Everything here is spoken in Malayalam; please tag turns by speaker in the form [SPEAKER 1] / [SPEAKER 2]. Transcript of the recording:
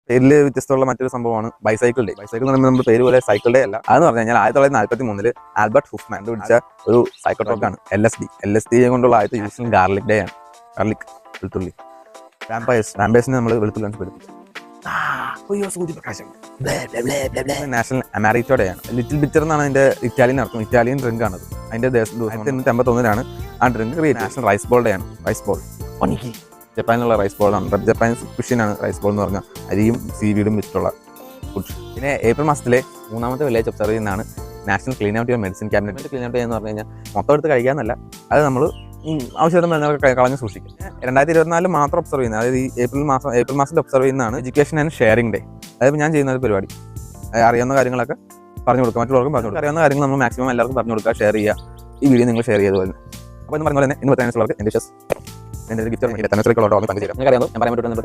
[SPEAKER 1] പേരിൽ വ്യത്യസ്തമുള്ള മറ്റൊരു സംഭവമാണ് ബൈസൈക്കിൾ ഡേ. ബൈസൈക്കിൾ എന്ന് പറയുമ്പോൾ നമ്മുടെ പേര് പോലെ സൈക്കിൾ ഡേ അല്ല. അതെന്ന് പറഞ്ഞു കഴിഞ്ഞാൽ 1943 ആൽബർട്ട് ഹുഫ്മാൻ കണ്ടുപിടിച്ച ഒരു സൈക്കോട്രോപ്പാണ് LSD കൊണ്ടുള്ള ആദ്യത്തെ യൂസിങ് ഗാർലിക് ഡേ ആണ്. ഗാർലിക്, വെളുത്തുള്ളി. വാമ്പയേഴ്സിനെ നമ്മൾ വെളുത്തുള്ളി പഠിപ്പിക്കും. നാഷണൽ അമാരിറ്റോ ഡേ ആണ്. ലിറ്റിൽ ബിറ്റർ എന്നാണ് അതിന്റെ ഇറ്റാലിയൻ അർത്ഥം. ഇറ്റാലിയൻ ഡ്രിങ്ക് ആണത്. അതിന്റെ 1851 ആ drink create. National rice ball day ആണ്. റൈസ് ബോൾ ജപ്പാനിലുള്ള റൈസ് ബോളാണ്. ജപ്പാനീസ് കുഷിനാണ് റൈസ് ബോൾ എന്ന് പറഞ്ഞാൽ അരിയും സീവീഡും വെച്ചിട്ടുള്ള ഫുഡ്. പിന്നെ ഏപ്രിൽ മാസത്തിലെ 3ാമത്തെ വെള്ളിയാഴ്ച ഒബ്സർവ് ചെയ്യുന്നതാണ് national clean out your medicine cabinet. Clean out ചെയ്യുന്ന പറഞ്ഞു കഴിഞ്ഞാൽ മൊത്തം എടുത്ത് കഴിക്കാന്നല്ല, അത് നമ്മൾ ആവശ്യമായിട്ട് മരുന്നുകളൊക്കെ കളഞ്ഞ് സൂക്ഷിക്കും. 2024 മാത്രം ഒബ്സർവ് ചെയ്യുന്നത്, അതായത് ഈ ഏപ്രിൽ മാസത്തിൽ ഒബ്സർവ് ചെയ്യുന്നതാണ് എഡ്യൂക്കേഷൻ ആൻഡ് ഷെയറിംഗ് ഡേ. അതായത് ഞാൻ ചെയ്യുന്ന ഒരു പരിപാടി, അറിയാവുന്ന കാര്യങ്ങളൊക്കെ പറഞ്ഞു കൊടുക്കുക, മറ്റുള്ളവർക്കും പറഞ്ഞു കൊടുക്കുക. അറിയാവുന്ന കാര്യങ്ങൾ നമ്മൾ മാക്സിമം എല്ലാവർക്കും പറഞ്ഞു കൊടുക്കുക, ഷെയർ ചെയ്യുക. ഈ വീഡിയോ നിങ്ങൾ ഷെയർ ചെയ്തതുപോലെ. അപ്പോൾ എന്ന് പറഞ്ഞ പോലെ തന്നെ ഇന്ന് 10 എൻ്റെ വിശ്വാസം എൻ്റെ ഗിഫ്റ്റ് തന്നെ പങ്കുചേരാം. ഞാൻ പറയാൻ പറ്റുന്ന